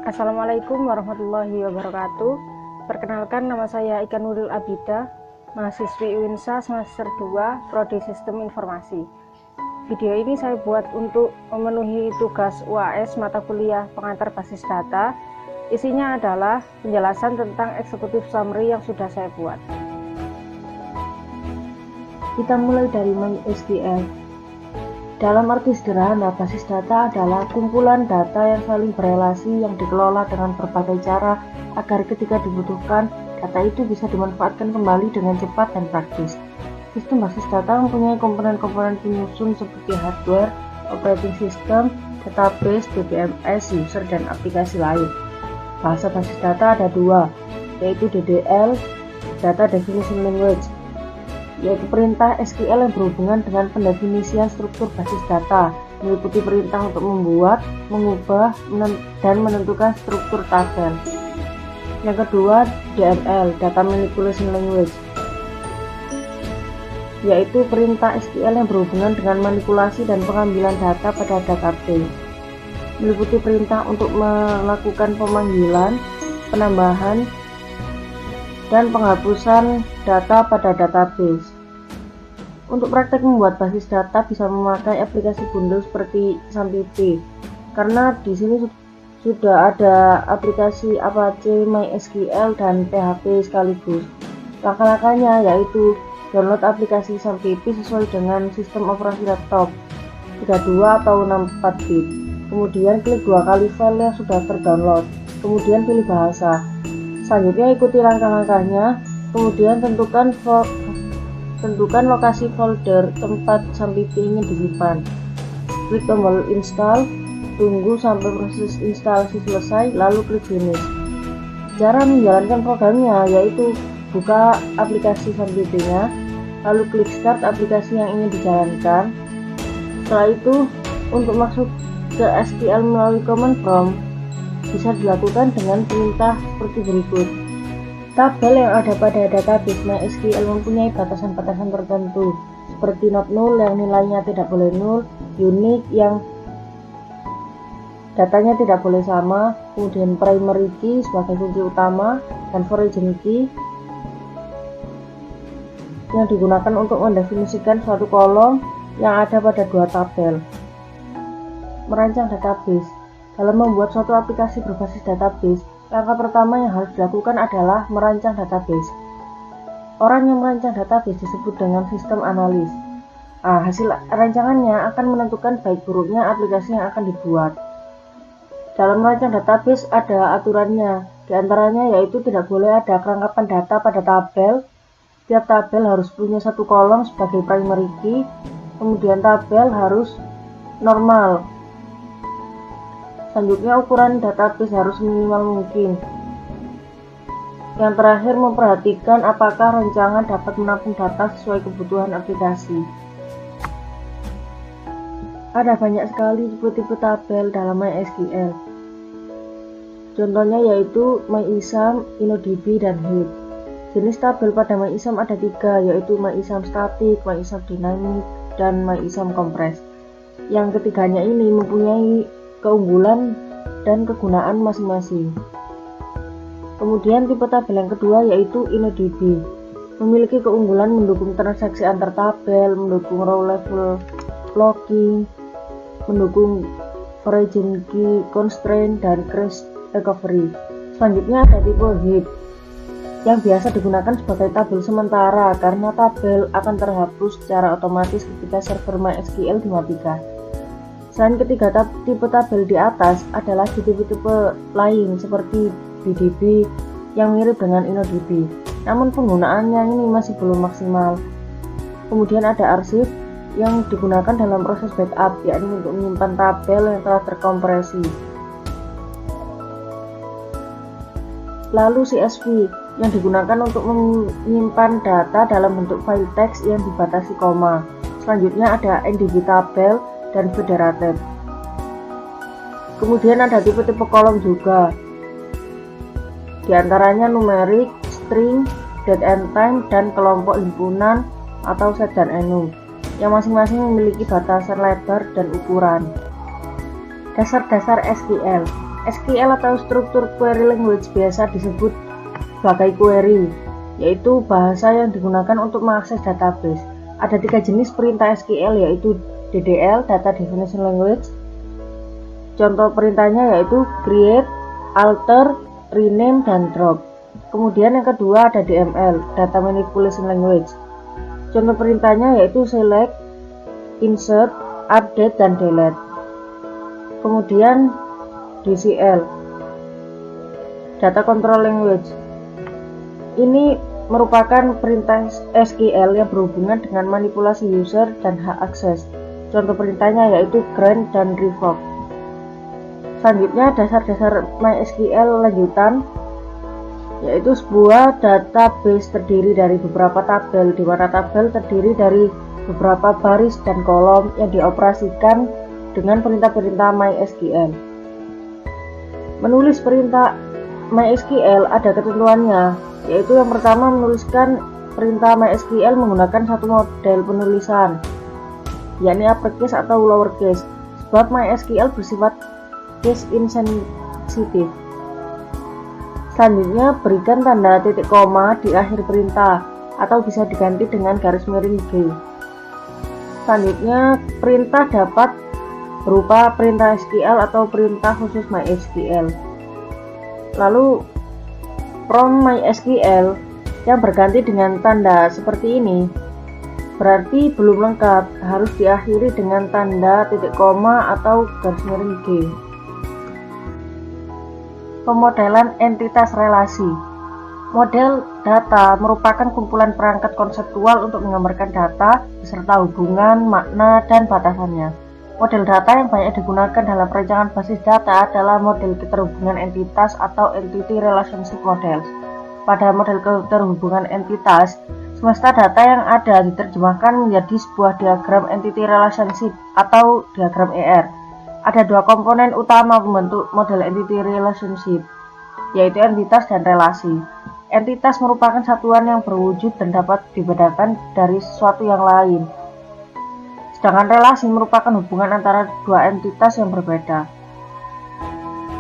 Assalamualaikum warahmatullahi wabarakatuh. Perkenalkan, nama saya Ika Nuril Abida, mahasiswi UINSA semester 2 Prodi Sistem Informasi. Video ini saya buat untuk memenuhi tugas UAS mata kuliah pengantar basis data. Isinya adalah penjelasan tentang executive summary yang sudah saya buat. Kita mulai dari MySQL. Dalam arti sederhana, basis data adalah kumpulan data yang saling berelasi yang dikelola dengan berbagai cara agar ketika dibutuhkan, data itu bisa dimanfaatkan kembali dengan cepat dan praktis. Sistem basis data mempunyai komponen-komponen penyusun seperti hardware, operating system, database, DBMS, user, dan aplikasi lain. Bahasa basis data ada dua, yaitu DDL, Data Definition Language, yaitu perintah SQL yang berhubungan dengan pendefinisian struktur basis data, meliputi perintah untuk membuat, mengubah, dan menentukan struktur tabel. Yang kedua, DML, Data Manipulation Language, yaitu perintah SQL yang berhubungan dengan manipulasi dan pengambilan data pada database, meliputi perintah untuk melakukan pemanggilan, penambahan, dan penghapusan data pada database. Untuk praktek membuat basis data bisa memakai aplikasi bundel seperti XAMPP, karena di sini sudah ada aplikasi Apache, MySQL, dan PHP sekaligus. Langkah-langkahnya yaitu download aplikasi XAMPP sesuai dengan sistem operasi laptop 32 atau 64 bit. Kemudian klik dua kali file yang sudah terdownload, kemudian pilih bahasa. Selanjutnya ikuti langkah-langkahnya, kemudian tentukan lokasi folder tempat XAMPP ingin disimpan. Klik tombol install, tunggu sampai proses instalasi selesai, lalu klik finish. Cara menjalankan programnya yaitu buka aplikasi XAMPP-nya, lalu klik start aplikasi yang ingin dijalankan. Setelah itu, untuk masuk ke SQL melalui command prompt bisa dilakukan dengan perintah seperti berikut. Tabel yang ada pada database MySQL mempunyai batasan-batasan tertentu, seperti not null yang nilainya tidak boleh null, unique yang datanya tidak boleh sama, kemudian primary key sebagai kunci utama, dan foreign key yang digunakan untuk mendefinisikan suatu kolom yang ada pada dua tabel. Merancang database. Dalam membuat suatu aplikasi berbasis database, langkah pertama yang harus dilakukan adalah merancang database. Orang yang merancang database disebut dengan sistem analis. Hasil rancangannya akan menentukan baik buruknya aplikasi yang akan dibuat. Dalam merancang database ada aturannya, diantaranya yaitu tidak boleh ada kerangkapan data pada tabel. Tiap tabel harus punya satu kolom sebagai primary key, kemudian tabel harus normal. Selanjutnya ukuran database harus minimal mungkin. Yang terakhir, memperhatikan apakah rancangan dapat menampung data sesuai kebutuhan aplikasi. Ada banyak sekali tipe-tipe tabel dalam MySQL. Contohnya yaitu MyISAM, InnoDB, dan Heap. Jenis tabel pada MyISAM ada tiga, yaitu MyISAM Static, MyISAM Dynamic, dan MyISAM Compress. Yang ketiganya ini mempunyai keunggulan dan kegunaan masing-masing. Kemudian tipe tabel yang kedua yaitu InnoDB. Memiliki keunggulan mendukung transaksi antar tabel, mendukung row level logging, mendukung foreign key constraint, dan crash recovery. Selanjutnya ada tipe Heap yang biasa digunakan sebagai tabel sementara karena tabel akan terhapus secara otomatis ketika server MySQL dimatikan. Selain ketiga tipe tabel di atas, adalah tipe-tipe lain seperti BDB yang mirip dengan InnoDB, namun penggunaannya ini masih belum maksimal. Kemudian ada arsip yang digunakan dalam proses backup, yakni untuk menyimpan tabel yang telah terkompresi. Lalu CSV yang digunakan untuk menyimpan data dalam bentuk file teks yang dibatasi koma. Selanjutnya ada NDB tabel dan federated. Kemudian ada tipe-tipe kolom juga, diantaranya numerik, string, date and time, dan kelompok himpunan atau set dan enum, yang masing-masing memiliki batasan lebar dan ukuran. Dasar-dasar SQL. SQL atau struktur query language biasa disebut sebagai query, yaitu bahasa yang digunakan untuk mengakses database. Ada 3 jenis perintah SQL, yaitu DDL, Data Definition Language. Contoh perintahnya yaitu create, alter, rename, dan drop. Kemudian yang kedua ada DML, Data Manipulation Language. Contoh perintahnya yaitu select, insert, update, dan delete. Kemudian DCL, Data Control Language. Ini merupakan perintah SQL yang berhubungan dengan manipulasi user dan hak akses. Contoh perintahnya yaitu grant dan revoke. Selanjutnya dasar-dasar MySQL lanjutan, yaitu sebuah database terdiri dari beberapa tabel, di mana tabel terdiri dari beberapa baris dan kolom yang dioperasikan dengan perintah-perintah MySQL. Menulis perintah MySQL ada ketentuannya, yaitu yang pertama menuliskan perintah MySQL menggunakan satu model penulisan, yakni uppercase atau lowercase, sebab MySQL bersifat case insensitive. Selanjutnya berikan tanda titik koma di akhir perintah atau bisa diganti dengan garis miring G. Selanjutnya perintah dapat berupa perintah SQL atau perintah khusus MySQL. Lalu from MySQL yang berganti dengan tanda seperti ini berarti belum lengkap, harus diakhiri dengan tanda titik koma atau garis miring G. Pemodelan entitas relasi. Model data merupakan kumpulan perangkat konseptual untuk menggambarkan data beserta hubungan, makna, dan batasannya. Model data yang banyak digunakan dalam perancangan basis data adalah model keterhubungan entitas atau Entity Relationship Models. Pada model keterhubungan entitas, semesta data yang ada diterjemahkan menjadi sebuah diagram Entity Relationship atau diagram ER. Ada 2 komponen utama pembentuk model Entity Relationship, yaitu entitas dan relasi. Entitas merupakan satuan yang berwujud dan dapat dibedakan dari sesuatu yang lain. Sedangkan relasi merupakan hubungan antara 2 entitas yang berbeda.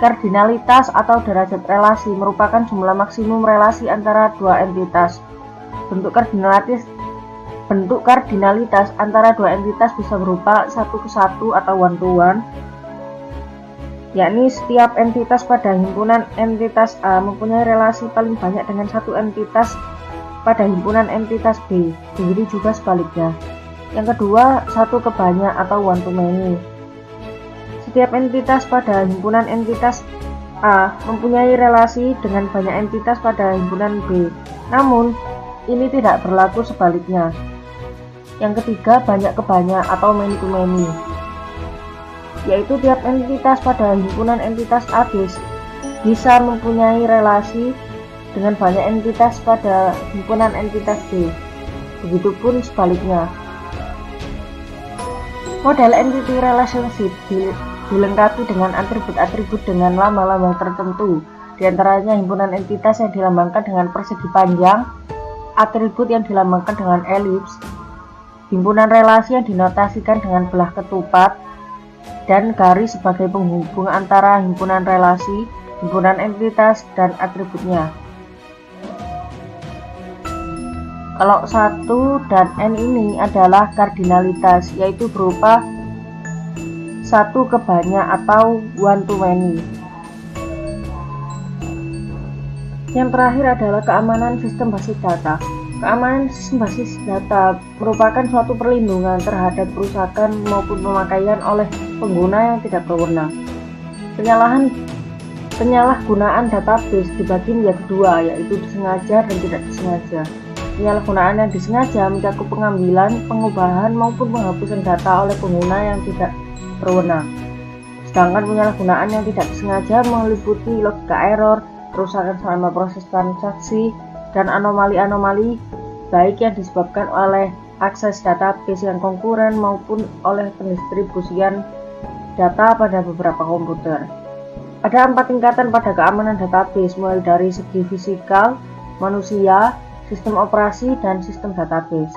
Kardinalitas atau derajat relasi merupakan jumlah maksimum relasi antara 2 entitas. Bentuk kardinalitas antara 2 entitas bisa berupa 1 ke 1 atau 1 to 1, yakni setiap entitas pada himpunan entitas A mempunyai relasi paling banyak dengan satu entitas pada himpunan entitas B, begitu juga sebaliknya. Yang kedua, 1 ke banyak atau 1 to many. Setiap entitas pada himpunan entitas A mempunyai relasi dengan banyak entitas pada himpunan B, namun ini tidak berlaku sebaliknya. Yang ketiga, banyak ke banyak atau many to many, yaitu tiap entitas pada himpunan entitas A bisa mempunyai relasi dengan banyak entitas pada himpunan entitas B, begitupun sebaliknya. Model Entity Relationship dilengkapi dengan atribut-atribut dengan lambang-lambang tertentu, diantaranya himpunan entitas yang dilambangkan dengan persegi panjang, atribut yang dilambangkan dengan elips, himpunan relasi yang dinotasikan dengan belah ketupat, dan garis sebagai penghubung antara himpunan relasi, himpunan entitas, dan atributnya. Kalau 1 dan N ini adalah kardinalitas, yaitu berupa 1 ke banyak atau 1 to many. Yang terakhir adalah keamanan sistem basis data. Keamanan sistem basis data merupakan suatu perlindungan terhadap kerusakan maupun pemakaian oleh pengguna yang tidak berwenang. Penyalahgunaan database dibagi menjadi 2, yaitu disengaja dan tidak disengaja. Penyalahgunaan yang disengaja mencakup pengambilan, pengubahan, maupun penghapusan data oleh pengguna yang tidak berwenang. Sedangkan penyalahgunaan yang tidak disengaja meliputi logika error, kerusakan selama proses transaksi, dan anomali-anomali baik yang disebabkan oleh akses database yang konkuren maupun oleh pendistribusian data pada beberapa komputer. Ada 4 tingkatan pada keamanan database, mulai dari segi fisikal, manusia, sistem operasi, dan sistem database.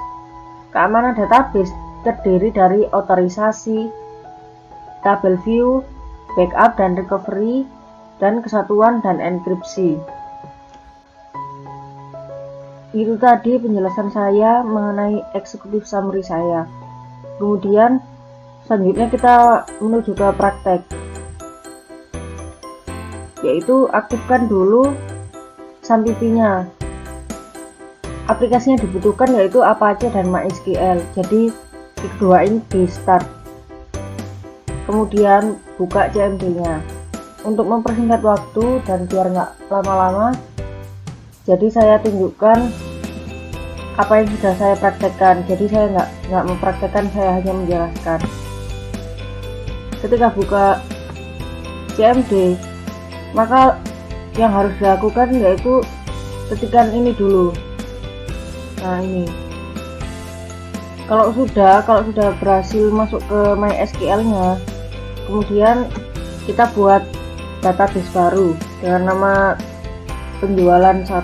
Keamanan database terdiri dari otorisasi, tabel view, backup dan recovery, dan kesatuan dan enkripsi. Itu tadi penjelasan saya mengenai executive summary saya. Kemudian selanjutnya kita menuju ke praktek, yaitu aktifkan dulu SAMPP-nya. Aplikasi yang dibutuhkan yaitu Apache dan MySQL. Jadi kedua ini di start. Kemudian buka CMD-nya. Untuk mempersingkat waktu dan biar nggak lama-lama, jadi saya tunjukkan apa yang sudah saya praktekkan. Jadi saya nggak mempraktekkan, saya hanya menjelaskan. Ketika buka CMD, maka yang harus dilakukan yaitu ketikkan ini dulu. Nah, ini. Kalau sudah berhasil masuk ke MySQL-nya, kemudian kita buat database baru dengan nama penjualan 1.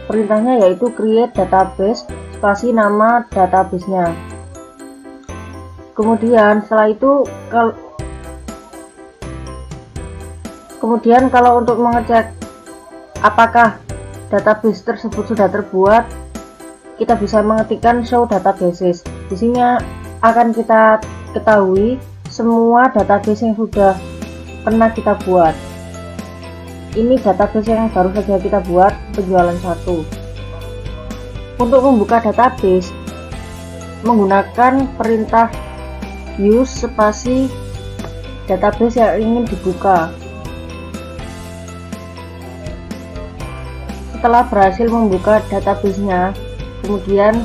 Perintahnya yaitu create database spasi nama database-nya. Kemudian setelah itu kalau untuk mengecek apakah database tersebut sudah terbuat, kita bisa mengetikkan show databases. Di sini akan kita ketahui semua database yang sudah pernah kita buat. Ini database yang baru saja kita buat, penjualan 1. Untuk membuka database, menggunakan perintah use spasi database yang ingin dibuka. Setelah berhasil membuka database-nya, kemudian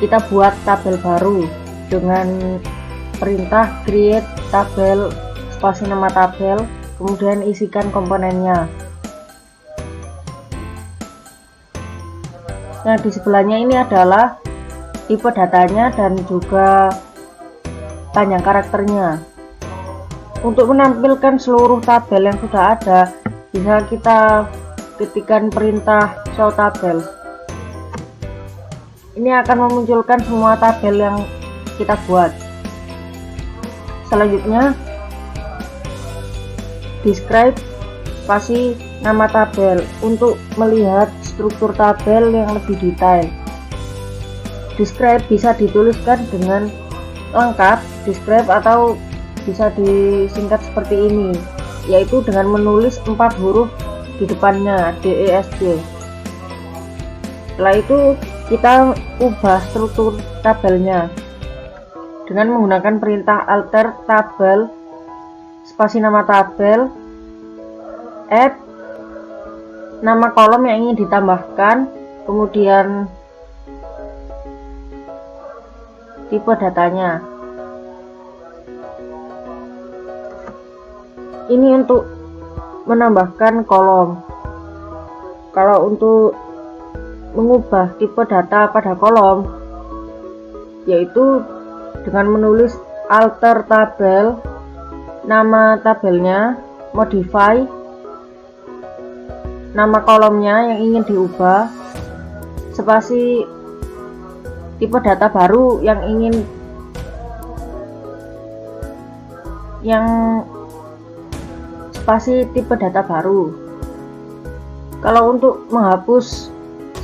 kita buat tabel baru dengan perintah create tabel spasi nama tabel, kemudian isikan komponennya. Nah, di sebelahnya ini adalah tipe datanya dan juga panjang karakternya. Untuk menampilkan seluruh tabel yang sudah ada, bisa kita ketikkan perintah show tabel. Ini akan memunculkan semua tabel yang kita buat. Selanjutnya describe spasi nama tabel untuk melihat struktur tabel yang lebih detail. Describe bisa dituliskan dengan lengkap, describe, atau bisa disingkat seperti ini, yaitu dengan menulis 4 huruf di depannya, DESC. Setelah itu kita ubah struktur tabelnya dengan menggunakan perintah alter tabel spasi nama tabel, add nama kolom yang ingin ditambahkan, kemudian tipe datanya. Ini untuk menambahkan kolom. Kalau untuk mengubah tipe data pada kolom, yaitu dengan menulis alter tabel, nama tabelnya, modify nama kolomnya yang ingin diubah, spasi tipe data baru spasi tipe data baru. Kalau untuk menghapus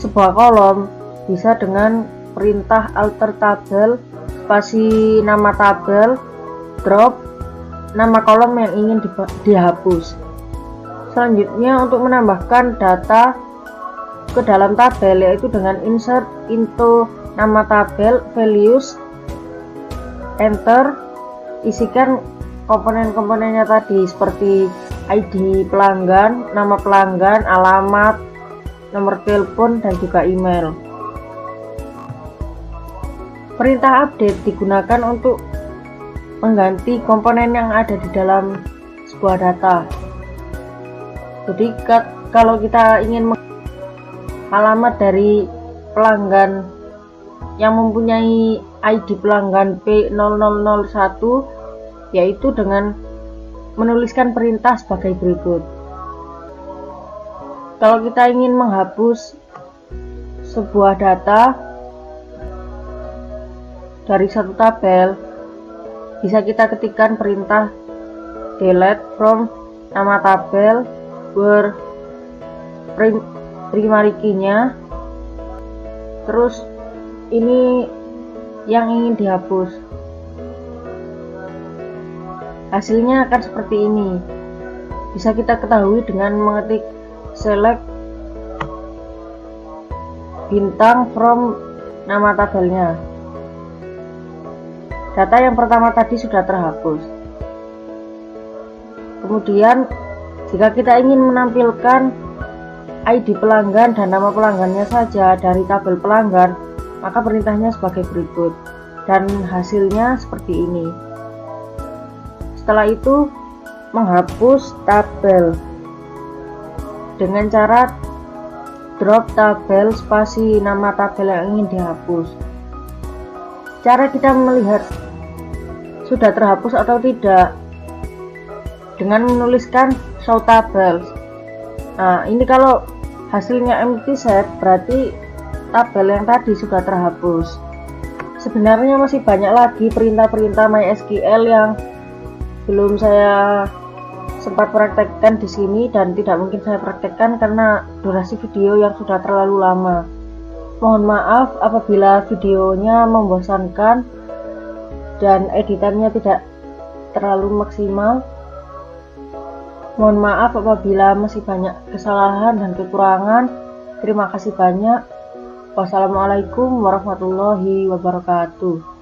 sebuah kolom, bisa dengan perintah alter tabel spasi nama tabel, drop nama kolom yang ingin dihapus. Selanjutnya untuk menambahkan data ke dalam tabel, yaitu dengan insert into nama tabel, values, enter, isikan komponen-komponennya tadi seperti ID pelanggan, nama pelanggan, alamat, nomor telepon, dan juga email. Perintah update digunakan untuk mengganti komponen yang ada di dalam sebuah data. Jadi kalau kita ingin alamat dari pelanggan yang mempunyai ID pelanggan P0001, yaitu dengan menuliskan perintah sebagai berikut. Kalau kita ingin menghapus sebuah data dari satu tabel, bisa kita ketikkan perintah delete from nama tabel where primary key-nya, terus ini yang ingin dihapus. Hasilnya akan seperti ini. Bisa kita ketahui dengan mengetik select bintang from nama tabelnya. Data yang pertama tadi sudah terhapus. Kemudian jika kita ingin menampilkan ID pelanggan dan nama pelanggannya saja dari tabel pelanggan, maka perintahnya sebagai berikut, dan hasilnya seperti ini. Setelah itu menghapus tabel dengan cara drop tabel spasi nama tabel yang ingin dihapus. Cara kita melihat sudah terhapus atau tidak dengan menuliskan show tables. Nah, ini kalau hasilnya empty set berarti tabel yang tadi sudah terhapus. Sebenarnya masih banyak lagi perintah-perintah MySQL yang belum saya sempat praktekkan di sini dan tidak mungkin saya praktekkan karena durasi video yang sudah terlalu lama. Mohon maaf apabila videonya membosankan dan editannya tidak terlalu maksimal. Mohon maaf apabila masih banyak kesalahan dan kekurangan. Terima kasih banyak. Wassalamualaikum warahmatullahi wabarakatuh.